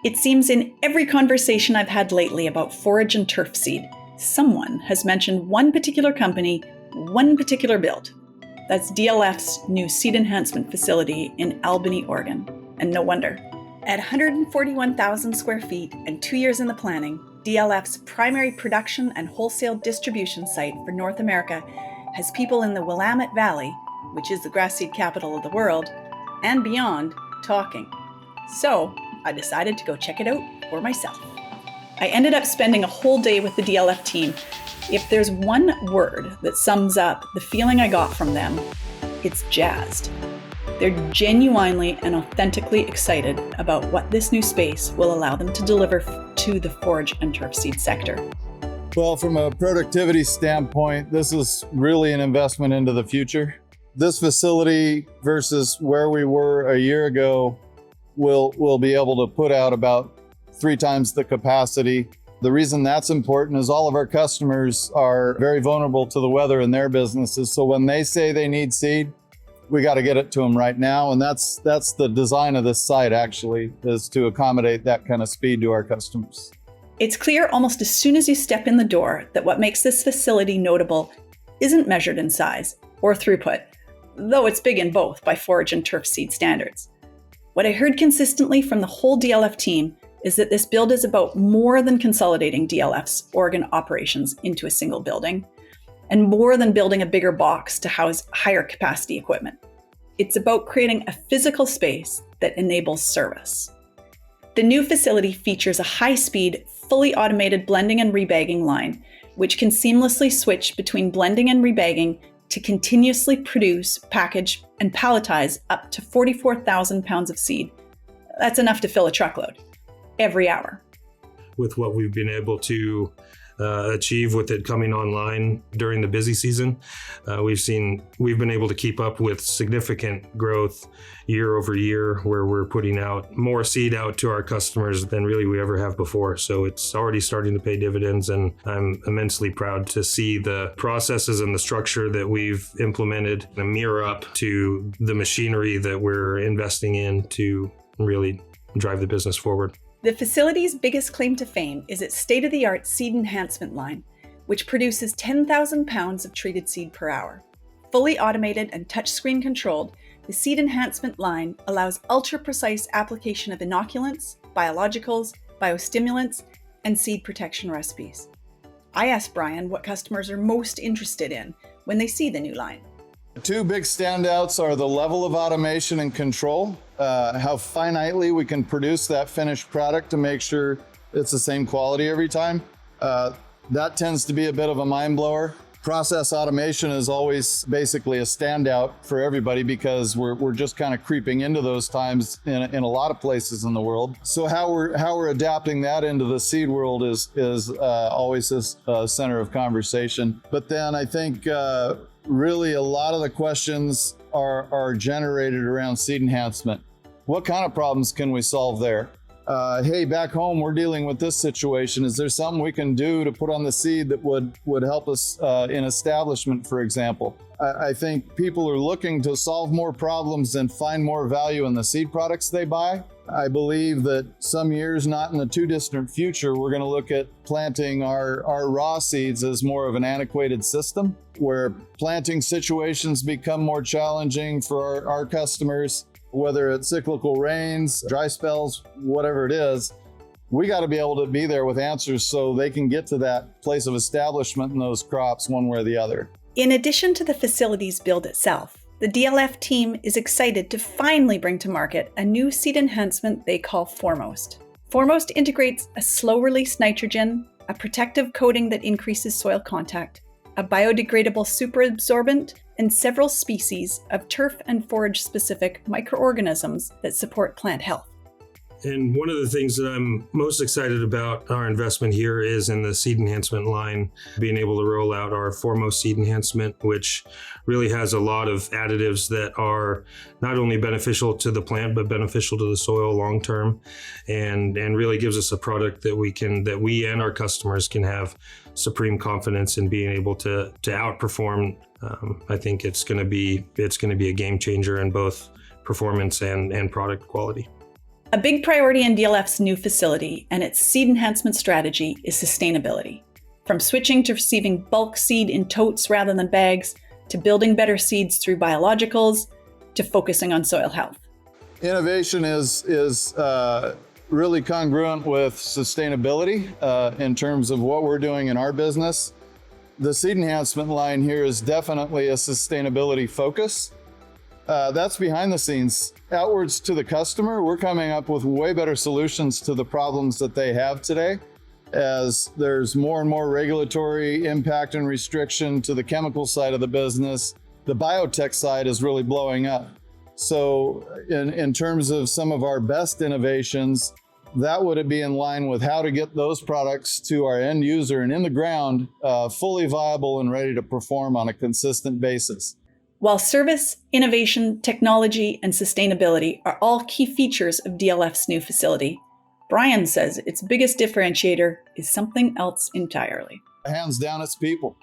It seems in every conversation I've had lately about forage and turf seed, someone has mentioned one particular company, one particular build. That's DLF's new seed enhancement facility in Albany, Oregon. And no wonder. At 141,000 square feet and 2 years in the planning, DLF's primary production and wholesale distribution site for North America has people in the Willamette Valley, which is the grass seed capital of the world, and beyond, talking. So I decided to go check it out for myself. I ended up spending a whole day with the DLF team. If there's one word that sums up the feeling I got from them, it's jazzed. They're genuinely and authentically excited about what this new space will allow them to deliver to the forage and turf seed sector. Well, from a productivity standpoint, this is really an investment into the future. This facility versus where we were a year ago will be able to put out about 3 times the capacity. The reason that's important is all of our customers are very vulnerable to the weather in their businesses. So when they say they need seed, we got to get it to them right now. And that's the design of this site, actually, is to accommodate that kind of speed to our customers. It's clear almost as soon as you step in the door that what makes this facility notable isn't measured in size or throughput, though it's big in both by forage and turf seed standards. What I heard consistently from the whole DLF team is that this build is about more than consolidating DLF's Oregon operations into a single building, and more than building a bigger box to house higher capacity equipment. It's about creating a physical space that enables service. The new facility features a high-speed, fully automated blending and rebagging line, which can seamlessly switch between blending and rebagging to continuously produce, package, and palletize up to 44,000 pounds of seed. That's enough to fill a truckload every hour. With what we've been able to achieve with it coming online during the busy season, we've been able to keep up with significant growth year over year, where we're putting out more seed out to our customers than really we ever have before. So it's already starting to pay dividends, and I'm immensely proud to see the processes and the structure that we've implemented mirror up to the machinery that we're investing in to really drive the business forward. The facility's biggest claim to fame is its state-of-the-art seed enhancement line, which produces 10,000 pounds of treated seed per hour. Fully automated and touchscreen controlled, the seed enhancement line allows ultra-precise application of inoculants, biologicals, biostimulants, and seed protection recipes. I asked Brian what customers are most interested in when they see the new line. 2 big standouts are the level of automation and control, how finitely we can produce that finished product to make sure it's the same quality every time. That tends to be a bit of a mind blower. Process automation is always basically a standout for everybody because we're just kind of creeping into those times in a lot of places in the world. So how we're adapting that into the seed world is always a center of conversation. But then I think really a lot of the questions are generated around seed enhancement. What kind of problems can we solve there? Hey, back home, we're dealing with this situation. Is there something we can do to put on the seed that would help us in establishment, for example? I think people are looking to solve more problems and find more value in the seed products they buy. I believe that some years, not in the too distant future, we're going to look at planting our raw seeds as more of an antiquated system, where planting situations become more challenging for our customers, whether it's cyclical rains, dry spells, whatever it is. We got to be able to be there with answers so they can get to that place of establishment in those crops one way or the other. In addition to the facility's build itself, the DLF team is excited to finally bring to market a new seed enhancement they call Foremost. Foremost integrates a slow-release nitrogen, a protective coating that increases soil contact, a biodegradable superabsorbent, and several species of turf and forage-specific microorganisms that support plant health. And one of the things that I'm most excited about our investment here is in the seed enhancement line, being able to roll out our Foremost seed enhancement, which really has a lot of additives that are not only beneficial to the plant, but beneficial to the soil long term, and really gives us a product that we and our customers can have supreme confidence in being able to outperform. I think it's going to be a game changer in both performance and product quality. A big priority in DLF's new facility and its seed enhancement strategy is sustainability. From switching to receiving bulk seed in totes rather than bags, to building better seeds through biologicals, to focusing on soil health. Innovation is really congruent with sustainability in terms of what we're doing in our business. The seed enhancement line here is definitely a sustainability focus. That's behind the scenes. Outwards to the customer, we're coming up with way better solutions to the problems that they have today. As there's more and more regulatory impact and restriction to the chemical side of the business, the biotech side is really blowing up. So in terms of some of our best innovations, that would be in line with how to get those products to our end user and in the ground, fully viable and ready to perform on a consistent basis. While service, innovation, technology, and sustainability are all key features of DLF's new facility, Brian says its biggest differentiator is something else entirely. Hands down, it's people.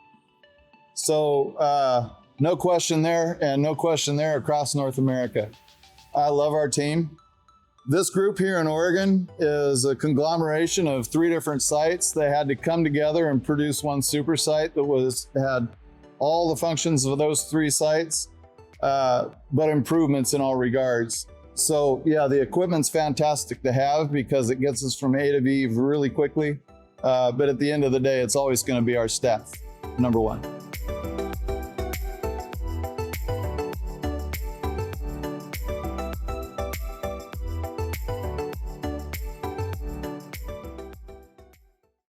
So no question there, and no question there across North America. I love our team. This group here in Oregon is a conglomeration of 3 different sites. They had to come together and produce one super site that had all the functions of those 3 sites, but improvements in all regards. So yeah, the equipment's fantastic to have because it gets us from A to B really quickly. But at the end of the day, it's always going to be our staff, number one.